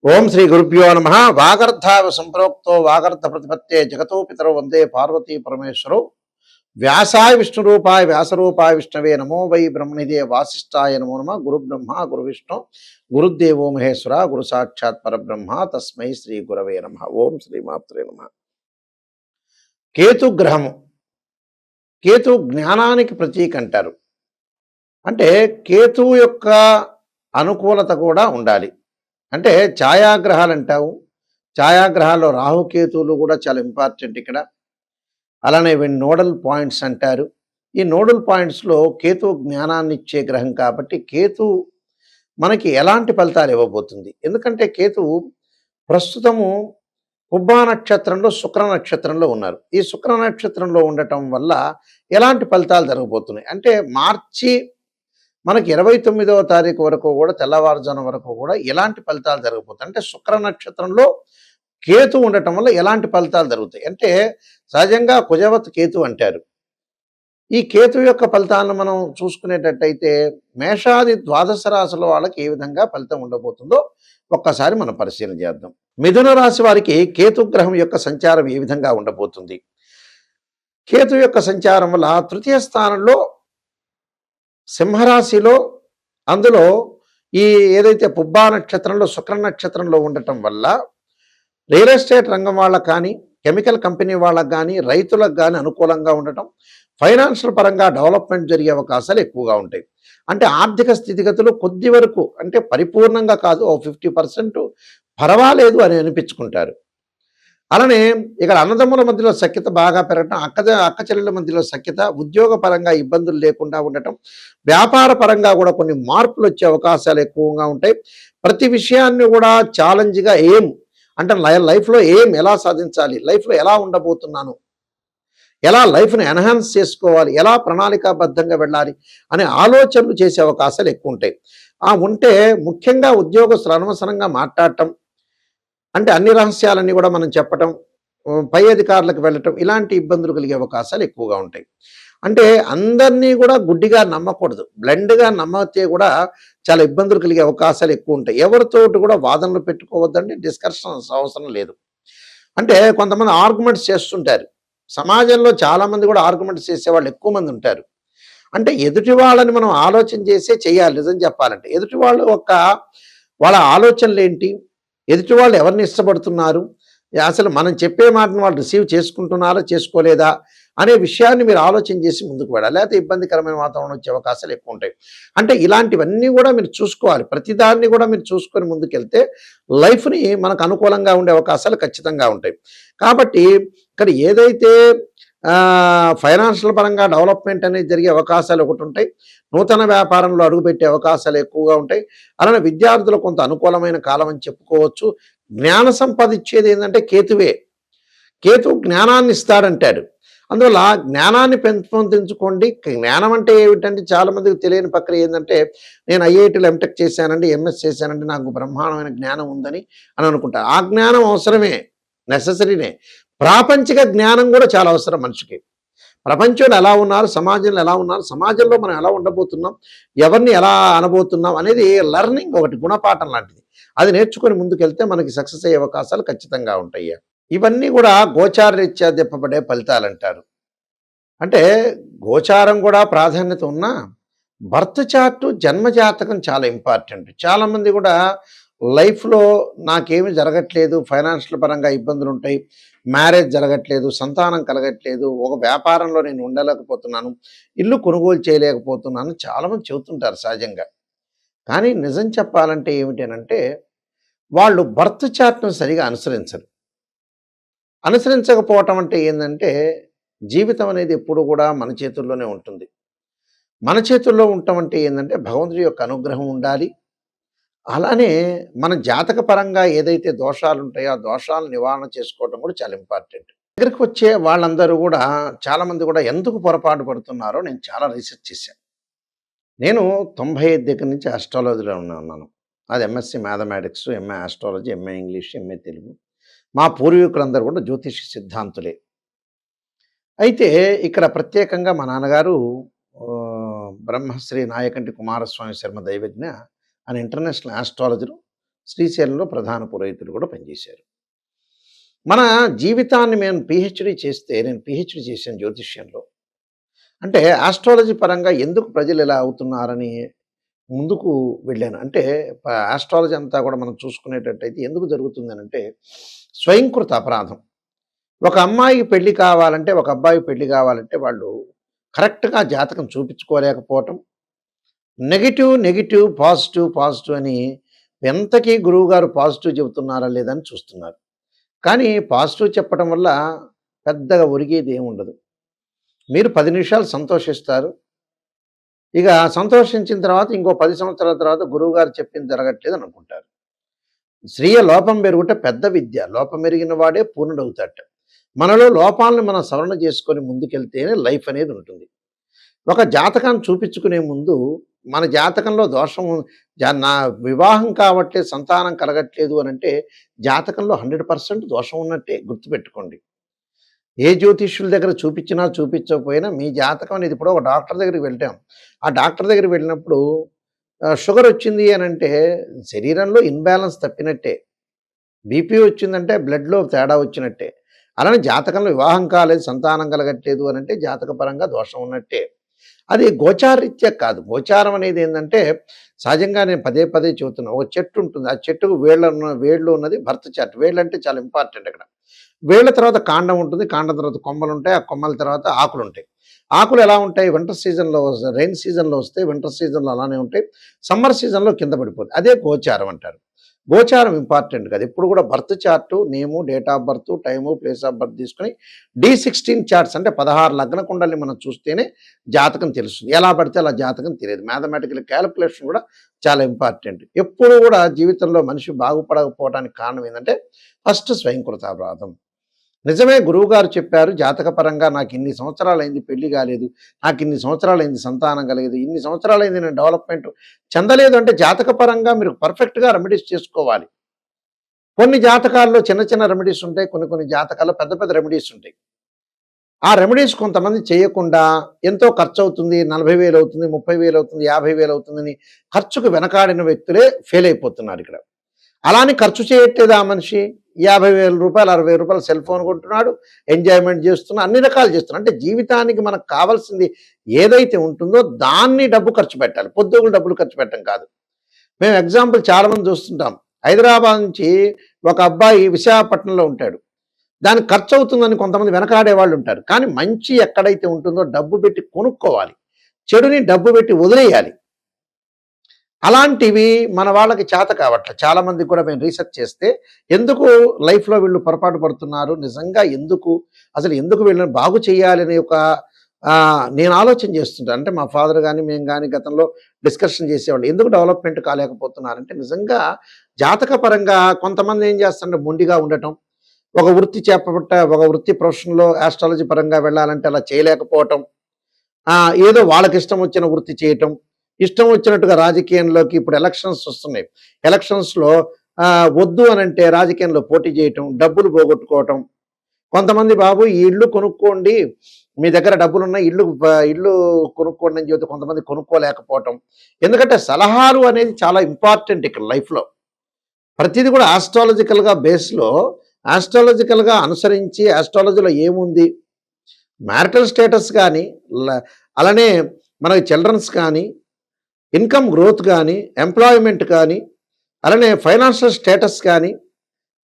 ఓం శ్రీ గురుభ్యో నమ. వాగర్ధావ సంప్రోక్తో వాగర్ధ ప్రతిపత్తే జగతో పితరో వందే పార్వతీ పరమేశ్వరో. వ్యాసాయ విష్ణురూపాయ వ్యాసరూపాయ విష్ణవే నమో వై బ్రహ్మనిదే వాసిష్ఠాయ నమో నమ. గురు బ్రహ్మ గురు విష్ణు గురుదేవో మహేశ్వర గురు సాక్షాత్ పరబ్రహ్మ తస్మై శ్రీ గురవే నమ. ఓం శ్రీమాత్రే నమ. కేతు గ్రహము, కేతు జ్ఞానానికి ప్రతీక అంటారు. అంటే కేతువు యొక్క అనుకూలత కూడా ఉండాలి. అంటే ఛాయాగ్రహాలు అంటావు, ఛాయాగ్రహాల్లో రాహుకేతువులు కూడా చాలా ఇంపార్టెంట్ ఇక్కడ. అలానే వీళ్ళు నోడల్ పాయింట్స్ అంటారు. ఈ నోడల్ పాయింట్స్లో కేతు జ్ఞానాన్ని ఇచ్చే గ్రహం కాబట్టి కేతు మనకి ఎలాంటి ఫలితాలు ఇవ్వబోతుంది? ఎందుకంటే కేతువు ప్రస్తుతము పుబ్బా నక్షత్రంలో శుక్ర నక్షత్రంలో ఉన్నారు. ఈ శుక్ర నక్షత్రంలో ఉండటం వల్ల ఎలాంటి ఫలితాలు జరగబోతున్నాయి అంటే మార్చి మనకి 29వ తారీఖు వరకు కూడా తెల్లవారుజాము వరకు కూడా ఎలాంటి ఫలితాలు జరగబోతాయి అంటే శుక్ర నక్షత్రంలో కేతు ఉండటం వల్ల ఎలాంటి ఫలితాలు జరుగుతాయి అంటే సహజంగా కుజవత్ కేతు అంటారు. ఈ కేతు యొక్క ఫలితాలను మనం చూసుకునేటట్టయితే మేషాది ద్వాదశ రాశుల వాళ్ళకి ఏ విధంగా ఫలితం ఉండబోతుందో ఒక్కసారి మనం పరిశీలన చేద్దాం. మిథున రాశి వారికి కేతు గ్రహం యొక్క సంచారం ఏ విధంగా ఉండబోతుంది? కేతు యొక్క సంచారం వల్ల తృతీయ స్థానంలో సింహరాశిలో, అందులో ఈ ఏదైతే పుబ్బా నక్షత్రంలో శుక్ర నక్షత్రంలో ఉండటం వల్ల రియల్ ఎస్టేట్ రంగం వాళ్ళకు కానీ, కెమికల్ కంపెనీ వాళ్ళకు కానీ, రైతులకు కానీ అనుకూలంగా ఉండటం, ఫైనాన్షియల్ పరంగా డెవలప్మెంట్ జరిగే అవకాశాలు ఎక్కువగా ఉంటాయి. అంటే ఆర్థిక స్థితిగతులు కొద్ది వరకు అంటే పరిపూర్ణంగా కాదు, 50% పర్వాలేదు అని అనిపించుకుంటారు. అలానే ఇక్కడ అన్నదమ్ముల మధ్యలో సఖ్యత బాగా పెరగటం, అక్క చెల్లెల మధ్యలో సఖ్యత, ఉద్యోగ పరంగా ఇబ్బందులు లేకుండా ఉండటం, వ్యాపార పరంగా కూడా కొన్ని మార్పులు వచ్చే అవకాశాలు ఎక్కువగా ఉంటాయి. ప్రతి విషయాన్ని కూడా ఛాలెంజ్గా అంటే లైఫ్లో ఎలా సాధించాలి, లైఫ్లో ఎలా ఉండబోతున్నాను, ఎలా లైఫ్ని ఎన్హాన్స్ చేసుకోవాలి, ఎలా ప్రణాళికాబద్ధంగా వెళ్ళాలి అనే ఆలోచనలు చేసే అవకాశాలు ఎక్కువ ఉంటాయి. ఉంటే ముఖ్యంగా ఉద్యోగస్తులు అనవసరంగా మాట్లాడటం, అంటే అన్ని రహస్యాలన్నీ కూడా మనం చెప్పటం, పై అధికారులకు వెళ్ళటం, ఇలాంటి ఇబ్బందులు కలిగే అవకాశాలు ఎక్కువగా ఉంటాయి. అంటే అందరినీ కూడా గుడ్డిగా నమ్మకూడదు, బ్లైండ్గా నమ్మితే కూడా చాలా ఇబ్బందులు కలిగే అవకాశాలు ఎక్కువ ఉంటాయి. ఎవరితోటి కూడా వాదనలు పెట్టుకోవద్దండి, డిస్కషన్స్ అవసరం లేదు. అంటే కొంతమంది ఆర్గ్యుమెంట్స్ చేస్తుంటారు, సమాజంలో చాలామంది కూడా ఆర్గ్యుమెంట్స్ చేసేవాళ్ళు ఎక్కువ మంది ఉంటారు. అంటే ఎదుటి వాళ్ళని మనం ఆలోచన చేసే చేయాలి. నిజం చెప్పాలంటే ఎదుటి వాళ్ళు వాళ్ళ ఆలోచనలు ఏంటి, ఎదుటి వాళ్ళు ఎవరిని ఇష్టపడుతున్నారు, అసలు మనం చెప్పే మాటను వాళ్ళు రిసీవ్ చేసుకుంటున్నారా చేసుకోలేదా అనే విషయాన్ని మీరు ఆలోచన చేసి ముందుకు వెళ్ళాలి. లేకపోతే ఇబ్బందికరమైన వాతావరణం వచ్చే అవకాశాలు ఎక్కువ ఉంటాయి. అంటే ఇలాంటివన్నీ కూడా మీరు చూసుకోవాలి. ప్రతిదాన్ని కూడా మీరు చూసుకొని ముందుకెళ్తే లైఫ్ని మనకు అనుకూలంగా ఉండే అవకాశాలు ఖచ్చితంగా ఉంటాయి. కాబట్టి ఇక్కడ ఏదైతే ఫైనాన్షియల్ పరంగా డెవలప్మెంట్ అనేది జరిగే అవకాశాలు ఒకటి ఉంటాయి, నూతన వ్యాపారంలో అడుగుపెట్టే అవకాశాలు ఎక్కువగా ఉంటాయి. అలానే విద్యార్థులకు కొంత అనుకూలమైన కాలం అని చెప్పుకోవచ్చు. జ్ఞాన సంపద ఇచ్చేది ఏంటంటే కేతువే. కేతు జ్ఞానాన్ని ఇస్తాడంటాడు. అందువల్ల జ్ఞానాన్ని పెంపొందించుకోండి. జ్ఞానం అంటే ఏమిటంటే చాలామందికి తెలియని ప్రక్రియ ఏంటంటే నేను ఐఐటీలో ఎంటెక్ చేశానండి, ఎంఎస్ చేశానంటే నాకు బ్రహ్మాండమైన జ్ఞానం ఉందని అనుకుంటారు. ఆ జ్ఞానం అవసరమే, నెససరీనే. ప్రాపంచిక జ్ఞానం కూడా చాలా అవసరం మనిషికి. ప్రపంచంలో ఎలా ఉన్నారు, సమాజంలో ఎలా ఉన్నారు, సమాజంలో మనం ఎలా ఉండబోతున్నాం, ఎవరిని ఎలా అనబోతున్నాం అనేది లెర్నింగ్ ఒకటి, గుణపాఠం లాంటిది. అది నేర్చుకొని ముందుకెళ్తే మనకి సక్సెస్ అయ్యే అవకాశాలు ఖచ్చితంగా ఉంటాయి. ఇవన్నీ కూడా గోచార రీత్యా తిప్పబడే ఫలితాలు అంటారు. అంటే గోచారం కూడా ప్రాధాన్యత ఉన్నా బర్త్ చార్టు, జన్మజాతకం చాలా ఇంపార్టెంట్. చాలామంది కూడా లైఫ్లో నాకేమి జరగట్లేదు, ఫైనాన్షియల్ పరంగా ఇబ్బందులు ఉంటాయి, మ్యారేజ్ జరగట్లేదు, సంతానం కలగట్లేదు, ఒక వ్యాపారంలో నేను ఉండలేకపోతున్నాను, ఇల్లు కొనుగోలు చేయలేకపోతున్నాను చాలామంది చెబుతుంటారు సహజంగా. కానీ నిజం చెప్పాలంటే ఏమిటనంటే వాళ్ళు బర్త్ చార్ట్ను సరిగా అనుసరించకపోవటం అంటే ఏంటంటే జీవితం అనేది ఎప్పుడు కూడా మన చేతుల్లోనే ఉంటుంది. మన చేతుల్లో ఉండటం అంటే ఏంటంటే భగవంతుడి యొక్క అనుగ్రహం ఉండాలి. అలానే మన జాతక పరంగా ఏదైతే దోషాలు ఉంటాయో ఆ దోషాలను నివారణ చేసుకోవడం కూడా చాలా ఇంపార్టెంట్. దగ్గరికి వచ్చే వాళ్ళందరూ కూడా చాలామంది కూడా ఎందుకు పొరపాటు పడుతున్నారో నేను చాలా రీసెర్చ్ చేశాను. నేను 95 దగ్గర నుంచి ఆస్ట్రాలజీలో ఉన్నాను. అది MSc mathematics, MA astrology, MA English, MA Telugu. మా పూర్వీకులందరూ కూడా జ్యోతిష సిద్ధాంతులే. అయితే ఇక్కడ ప్రత్యేకంగా మా నాన్నగారు బ్రహ్మశ్రీ నాయకంటి కుమారస్వామి శర్మ దైవజ్ఞ అని ఇంటర్నేషనల్ ఆస్ట్రాలజరు, శ్రీశైలంలో ప్రధాన పురోహితులు కూడా పనిచేశారు. మన జీవితాన్ని నేను పిహెచ్‌డి చేశాను జ్యోతిష్యంలో. అంటే ఆస్ట్రాలజీ పరంగా ఎందుకు ప్రజలు ఇలా అవుతున్నారని ముందుకు వెళ్ళాను. అంటే ఆస్ట్రాలజీ అంతా కూడా మనం చూసుకునేటట్టయితే ఎందుకు జరుగుతుందనంటే స్వయంకృత అపరాధం. ఒక అమ్మాయికి పెళ్లి కావాలంటే, ఒక అబ్బాయికి పెళ్లి కావాలంటే వాళ్ళు కరెక్ట్‌గా జాతకం చూపించుకోలేకపోవటం, నెగెటివ్, నెగెటివ్, పాజిటివ్, పాజిటివ్ అని ఎంతకీ గురువుగారు పాజిటివ్ చెబుతున్నారా లేదా అని చూస్తున్నారు. కానీ పాజిటివ్ చెప్పడం వల్ల పెద్దగా ఒరిగేది ఏముండదు. మీరు 10 నిమిషాలు సంతోషిస్తారు. ఇక సంతోషించిన తర్వాత ఇంకో 10 సంవత్సరాల తర్వాత గురువుగారు చెప్పింది జరగట్లేదని అనుకుంటారు. స్త్రీయ లోపం పెరుగుట పెద్ద విద్య. లోపం ఎరిగిన వాడే పూర్ణుడవుతాడట. మనలో లోపాలను మనం సవరణ చేసుకొని ముందుకెళ్తేనే లైఫ్ అనేది ఉంటుంది. ఒక జాతకాన్ని చూపించుకునే ముందు మన జాతకంలో దోషం నా వివాహం కావట్లేదు, సంతానం కలగట్లేదు అనంటే జాతకంలో 100% దోషం ఉన్నట్టే గుర్తుపెట్టుకోండి. ఏ జ్యోతిష్యుల దగ్గర చూపించినా చూపించకపోయినా మీ జాతకం అనేది ఇప్పుడు ఒక డాక్టర్ దగ్గరికి వెళ్ళాం. ఆ డాక్టర్ దగ్గరికి వెళ్ళినప్పుడు షుగర్ వచ్చింది అనంటే శరీరంలో ఇన్‌బ్యాలెన్స్ తప్పినట్టే. బీపీ వచ్చిందంటే బ్లడ్‌లో తేడా వచ్చినట్టే. అలానే జాతకంలో వివాహం కాలేదు, సంతానం కలగట్లేదు అనంటే జాతకపరంగా దోషం ఉన్నట్టే. అది గోచారరీత్యా కాదు. గోచారం అనేది ఏందంటే సహజంగా నేను పదే పదే చెబుతున్నా. ఒక చెట్టు ఉంటుంది. ఆ చెట్టుకు వేళ్ళు ఉన్నది బర్త్ చార్ట్. వేళ్ళంటే చాలా ఇంపార్టెంట్ అక్కడ. వేళ్ళ తర్వాత కాండం ఉంటుంది. కాండం తర్వాత కొమ్మలుంటాయి. ఆ కొమ్మల తర్వాత ఆకులుంటాయి. ఆకులు ఎలా ఉంటాయి? వింటర్ సీజన్‌లో రైన్ సీజన్‌లో వస్తాయి. వింటర్ సీజన్‌లో అలానే ఉంటాయి. సమ్మర్ సీజన్‌లో కింద పడిపోతాయి. అదే గోచారం అంటారు. గోచారం ఇంపార్టెంట్ కాదు. ఎప్పుడు కూడా birth chart, name, date of birth, time, place of birth తీసుకొని D16 చార్ట్స్ అంటే 16 లగ్న కుండల్ని మనం చూస్తేనే జాతకం తెలుస్తుంది. ఎలా పడితే అలా జాతకం తెలియదు. మ్యాథమెటికల్ క్యాలిక్యులేషన్ కూడా చాలా ఇంపార్టెంట్. ఎప్పుడు కూడా జీవితంలో మనిషి బాగుపడకపోవడానికి కారణం ఏంటంటే ఫస్ట్ స్వయంకృతాపరాధం. నిజమే గురువుగారు చెప్పారు జాతకపరంగా నాకు ఇన్ని సంవత్సరాలైంది పెళ్లి కాలేదు, నాకు ఇన్ని సంవత్సరాలైంది సంతానం కలగలేదు, ఇన్ని సంవత్సరాలైంది నేను డెవలప్మెంట్ చెందలేదు అంటే జాతకపరంగా మీరు పర్ఫెక్ట్‌గా రెమెడీస్ చేసుకోవాలి. కొన్ని జాతకాల్లో చిన్న చిన్న రెమెడీస్ ఉంటాయి. కొన్ని జాతకాల్లో పెద్ద పెద్ద రెమెడీస్ ఉంటాయి. ఆ రెమెడీస్ కొంతమంది చేయకుండా ఎంతో ఖర్చవుతుంది, 40,000 అవుతుంది, 30,000 అవుతుంది, 50,000 అవుతుందని ఖర్చుకు వెనకాడిన వ్యక్తులే ఫెయిల్ అయిపోతున్నారు ఇక్కడ. అలానే ఖర్చు చేయట్లేదు ఆ మనిషి. రూ. 50,000, రూ. 60,000 సెల్ ఫోన్ కొంటున్నాడు, ఎంజాయ్‌మెంట్ చేస్తున్నాడు, అన్ని రకాలు చేస్తున్నాడు. అంటే జీవితానికి మనకు కావాల్సింది ఏదైతే ఉంటుందో దాన్ని డబ్బు ఖర్చు పెట్టాలి. పొద్దుగులు డబ్బులు ఖర్చు పెట్టడం కాదు. మేము ఎగ్జాంపుల్ చాలామంది చూస్తుంటాం. హైదరాబాద్ నుంచి ఒక అబ్బాయి విశాఖపట్నంలో ఉంటాడు. దానికి ఖర్చు అవుతుందని కొంతమంది వెనకాడే వాళ్ళు ఉంటారు. కానీ మంచి ఎక్కడైతే ఉంటుందో డబ్బు పెట్టి కొనుక్కోవాలి. చెడుని డబ్బు పెట్టి వదిలేయాలి. అలాంటివి మన వాళ్ళకి చేత కావట్లే. చాలామందికి కూడా మేము రీసెర్చ్ చేస్తే ఎందుకు లైఫ్‌లో వీళ్ళు పొరపాటు పడుతున్నారు? నిజంగా ఎందుకు? అసలు ఎందుకు వీళ్ళని బాగు చేయాలనే ఒక నేను ఆలోచన చేస్తుంటాను. అంటే మా ఫాదర్ గాని, మేము గాని గతంలో డిస్కషన్ చేసేవాళ్ళు. ఎందుకు డెవలప్‌మెంట్ కాలేకపోతున్నారంటే నిజంగా జాతకపరంగా కొంతమంది ఏం చేస్తారంటే మొండిగా ఉండటం. ఒక వృత్తి ప్రొఫెషన్‌లో ఆస్ట్రాలజీ పరంగా వెళ్ళాలంటే అలా చేయలేకపోవటం. ఏదో వాళ్ళకిష్టం వచ్చిన వృత్తి చేయటం. ఇష్టం వచ్చినట్టుగా రాజకీయంలోకి ఇప్పుడు ఎలక్షన్స్ వస్తున్నాయి. ఎలక్షన్స్‌లో వద్దు అనంటే రాజకీయంలో పోటీ చేయటం, డబ్బులు పోగొట్టుకోవటం. కొంతమంది బాబు ఈ ఇల్లు కొనుక్కోండి, మీ దగ్గర డబ్బులున్నాయి, ఇల్లు కొనుక్కోండి అని చెబితే కొంతమంది కొనుక్కోలేకపోవటం. ఎందుకంటే సలహాలు అనేది చాలా ఇంపార్టెంట్ ఇక్కడ లైఫ్‌లో. ప్రతిది కూడా ఆస్ట్రాలజికల్‌గా అనుసరించి ఆస్ట్రాలజీలో ఏముంది, మ్యారిటల్ స్టేటస్ కానీ, అలానే మనకి చిల్డ్రన్స్ కానీ, ఇన్కమ్ గ్రోత్ కానీ, ఎంప్లాయ్మెంట్ కానీ, అలానే ఫైనాన్షియల్ స్టేటస్ కానీ,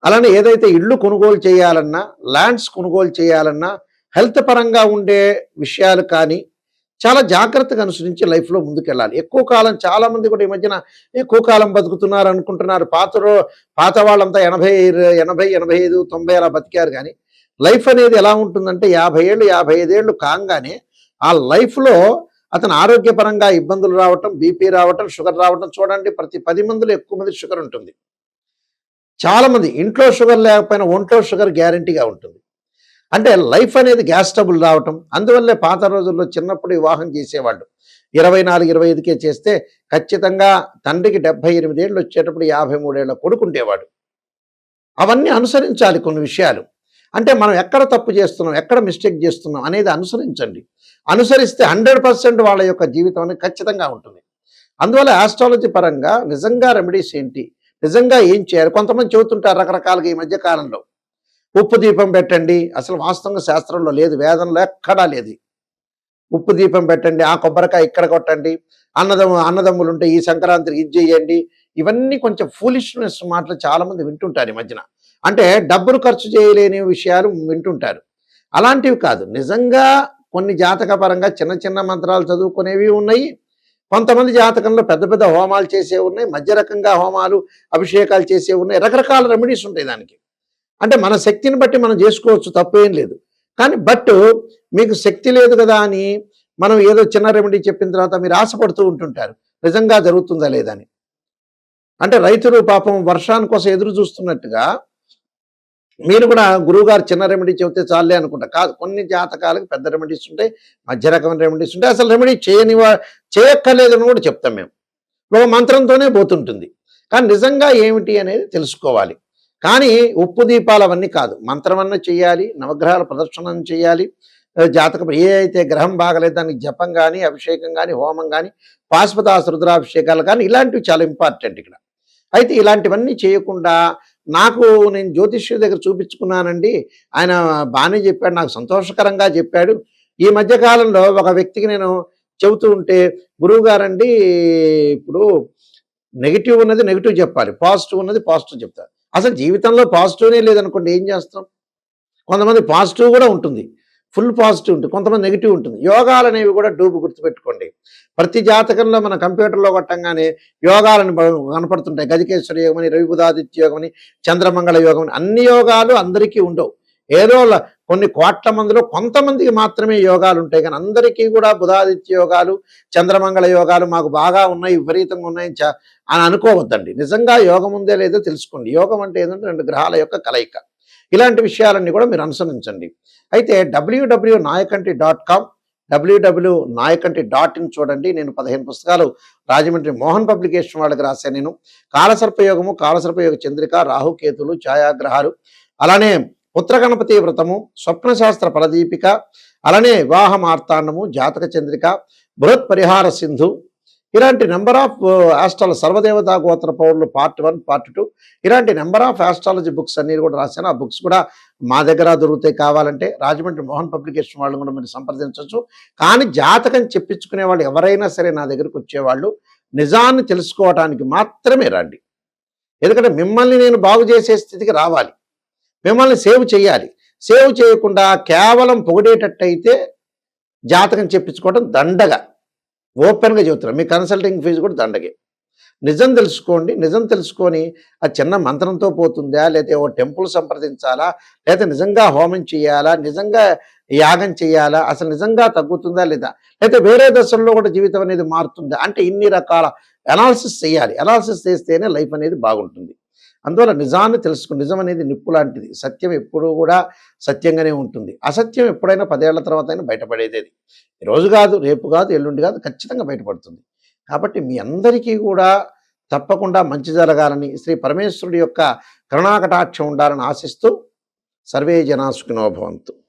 అలానే ఏదైతే ఇళ్ళు కొనుగోలు చేయాలన్నా, ల్యాండ్స్ కొనుగోలు చేయాలన్నా, హెల్త్ పరంగా ఉండే విషయాలు కానీ చాలా జాగ్రత్తగా అనుసరించి లైఫ్‌లో ముందుకెళ్ళాలి. ఎక్కువ కాలం చాలామంది కూడా ఈ మధ్యన ఎక్కువ కాలం బతుకుతున్నారు అనుకుంటున్నారు. పాత వాళ్ళంతా 80, 85, 90 అలా బతికారు కానీ లైఫ్ అనేది ఎలా ఉంటుందంటే 50 ఏళ్ళు, 55 ఏళ్ళు కాంగానే ఆ లైఫ్‌లో అతను ఆరోగ్యపరంగా ఇబ్బందులు రావటం, బీపీ రావటం, షుగర్ రావటం చూడండి. ప్రతి 10 మందిలో ఎక్కువ మంది షుగర్ ఉంటుంది. చాలామంది ఇంట్లో షుగర్ లేకపోయినా ఒంట్లో షుగర్ గ్యారంటీగా ఉంటుంది. అంటే లైఫ్ అనేది గ్యాస్ ట్రబుల్ రావటం. అందువల్లే పాత రోజుల్లో చిన్నప్పుడు వివాహం చేసేవాళ్ళు. 24, 25కే చేస్తే ఖచ్చితంగా తండ్రికి 78 ఏళ్ళు వచ్చేటప్పుడు 53 ఏళ్ల కొడుకుండేవాడు. అవన్నీ అనుసరించాలి కొన్ని విషయాలు. అంటే మనం ఎక్కడ తప్పు చేస్తున్నాం, ఎక్కడ మిస్టేక్ చేస్తున్నాం అనేది అనుసరించండి. అనుసరిస్తే 100% వాళ్ళ యొక్క జీవితం అనేది ఖచ్చితంగా ఉంటుంది. అందువల్ల ఆస్ట్రాలజీ పరంగా నిజంగా రెమెడీస్ ఏంటి? నిజంగా ఏం చేయాలి? కొంతమంది చెబుతుంటారు రకరకాలుగా ఈ మధ్య కాలంలో. ఉప్పు దీపం పెట్టండి. అసలు వాస్తవంగా శాస్త్రంలో లేదు. వేదంలో ఎక్కడా లేదు. ఉప్పు దీపం పెట్టండి, ఆ కొబ్బరికాయ ఇక్కడ కొట్టండి, అన్నదమ్ములుంటే ఈ సంక్రాంతికి ఇది చేయండి. ఇవన్నీ కొంచెం ఫూలిష్‌నెస్ మాటలు చాలామంది వింటుంటారు ఈ మధ్యన. అంటే డబ్బులు ఖర్చు చేయలేని విషయాలు వింటుంటారు. అలాంటివి కాదు. నిజంగా కొన్ని జాతకపరంగా చిన్న చిన్న మంత్రాలు చదువుకునేవి ఉన్నాయి. కొంతమంది జాతకంలో పెద్ద పెద్ద హోమాలు చేసేవి ఉన్నాయి. మధ్య రకంగా హోమాలు, అభిషేకాలు చేసేవి ఉన్నాయి. రకరకాల రెమెడీస్ ఉంటాయి దానికి. అంటే మన శక్తిని బట్టి మనం చేసుకోవచ్చు, తప్పేం లేదు. కానీ మీకు శక్తి లేదు కదా అని మనం ఏదో చిన్న రెమెడీ చెప్పిన తర్వాత మీరు ఆశపడుతూ ఉంటుంటారు. నిజంగా జరుగుతుందా లేదా అని. అంటే రైతులు పాపం వర్షాని కోసం ఎదురు చూస్తున్నట్టుగా మీరు కూడా గురువుగారు చిన్న రెమెడీ చెబితే చాలే అనుకుంటా. కాదు, కొన్ని జాతకాలకు పెద్ద రెమెడీస్ ఉంటాయి, మధ్య రకమైన రెమెడీస్ ఉంటాయి. అసలు రెమెడీ చేయక్కర్లేదని కూడా చెప్తాం మేము. ఒక మంత్రంతోనే పోతుంటుంది. కానీ నిజంగా ఏమిటి అనేది తెలుసుకోవాలి. కానీ ఉప్పు దీపాలు అవన్నీ కాదు. మంత్రమన్నా చేయాలి, నవగ్రహాల ప్రదర్శనం చేయాలి. జాతకం ఏ అయితే గ్రహం బాగలేదు దానికి జపం కానీ, అభిషేకం కానీ, హోమం కానీ, పాశుపతాస్త్ర రుద్రాభిషేకాలు కానీ ఇలాంటివి చాలా ఇంపార్టెంట్ ఇక్కడ. అయితే ఇలాంటివన్నీ చేయకుండా నేను జ్యోతిష్యుడి దగ్గర చూపించుకున్నానండి, ఆయన బాగానే చెప్పాడు, నాకు సంతోషకరంగా చెప్పాడు. ఈ మధ్య కాలంలో ఒక వ్యక్తికి నేను చెబుతూ ఉంటే, గురువుగారండి ఇప్పుడు నెగిటివ్ ఉన్నది నెగిటివ్ చెప్పాలి, పాజిటివ్ ఉన్నది పాజిటివ్ చెప్తారు. అసలు జీవితంలో పాజిటివ్నే లేదనుకోండి ఏం చేస్తాం? కొంతమంది పాజిటివ్ కూడా ఉంటుంది, ఫుల్ పాజిటివ్ ఉంటుంది, కొంతమంది నెగిటివ్ ఉంటుంది. యోగాలు అనేవి కూడా గుర్తుపెట్టుకోండి. ప్రతి జాతకంలో మన కంప్యూటర్లో కొట్టంగానే యోగాలను కనపడుతుంటాయి. గజకేశ్వర యోగం అని, రవి బుధాదిత్య యోగం అని, చంద్రమంగళ యోగం అని. అన్ని యోగాలు అందరికీ ఉండవు. ఏదో కొన్ని కోట్ల మందిలో కొంతమందికి మాత్రమే యోగాలు ఉంటాయి. కానీ అందరికీ కూడా బుధాదిత్య యోగాలు, చంద్రమంగళ యోగాలు మాకు బాగా ఉన్నాయి, విపరీతంగా ఉన్నాయి అని అనుకోవద్దండి. నిజంగా యోగం ఉందే లేదో తెలుసుకోండి. యోగం అంటే ఏంటంటే 2 గ్రహాల యొక్క కలయిక. ఇలాంటి విషయాలన్నీ కూడా మీరు అనుసరించండి. అయితే www.nayakanti.com, www.nayakanti.in చూడండి. నేను 15 పుస్తకాలు రాజమండ్రి మోహన్ పబ్లికేషన్ వాళ్ళకి రాశాను. నేను కాలసర్పయోగము, కాలసర్పయోగ చంద్రిక, రాహుకేతులు, ఛాయాగ్రహాలు, అలానే పుత్రగణపతి వ్రతము, స్వప్నశాస్త్ర ఫలదీపిక, అలానే వివాహ మార్తాండము, జాతక చంద్రిక, బృహత్ పరిహార సింధు, ఇలాంటి నెంబర్ ఆఫ్ సర్వదేవతా గోత్ర పౌరులు పార్ట్ 1, పార్ట్ 2 ఇలాంటి నెంబర్ ఆఫ్ ఆస్ట్రాలజీ బుక్స్ అన్ని కూడా రాశాను. ఆ బుక్స్ కూడా మా దగ్గర దొరుకుతాయి. కావాలంటే రాజమండ్రి మోహన్ పబ్లికేషన్ వాళ్ళు కూడా మీరు సంప్రదించవచ్చు. కానీ జాతకం చెప్పించుకునే వాళ్ళు ఎవరైనా సరే నా దగ్గరికి వచ్చేవాళ్ళు నిజాన్ని తెలుసుకోవడానికి మాత్రమే రండి. ఎందుకంటే మిమ్మల్ని నేను బాగు చేసే స్థితికి రావాలి, మిమ్మల్ని సేవ్ చేయాలి. సేవ్ చేయకుండా కేవలం పొగిడేటట్టయితే జాతకం చెప్పించుకోవడం దండగా, ఓపెన్గా చెబుతున్నాను. మీ కన్సల్టింగ్ ఫీజు కూడా దండగే. నిజం తెలుసుకోండి. నిజం తెలుసుకొని ఆ చిన్న మంత్రంతో పోతుందా, లేకపోతే ఓ టెంపుల్ సంప్రదించాలా, లేకపోతే నిజంగా హోమం చేయాలా, నిజంగా యాగం చేయాలా, అసలు నిజంగా తగ్గుతుందా లేదా, లేకపోతే వేరే దశల్లో కూడా జీవితం అనేది మారుతుందా అంటే ఇన్ని రకాల అనాలిసిస్ చేయాలి. అనాలిసిస్ చేస్తేనే లైఫ్ అనేది బాగుంటుంది. అందువల్ల నిజాన్ని తెలుసుకుని, నిజం అనేది నిప్పు లాంటిది. సత్యం ఎప్పుడూ కూడా సత్యంగానే ఉంటుంది. అసత్యం ఎప్పుడైనా 10 ఏళ్ల తర్వాత అయినా బయటపడేది. ఈరోజు కాదు, రేపు కాదు, ఎల్లుండి కాదు, ఖచ్చితంగా బయటపడుతుంది. కాబట్టి మీ అందరికీ కూడా తప్పకుండా మంచి జరగాలని, శ్రీ పరమేశ్వరుడి యొక్క కరుణాకటాక్షం ఉండాలని ఆశిస్తూ సర్వే జనా సుఖినో భవంతు.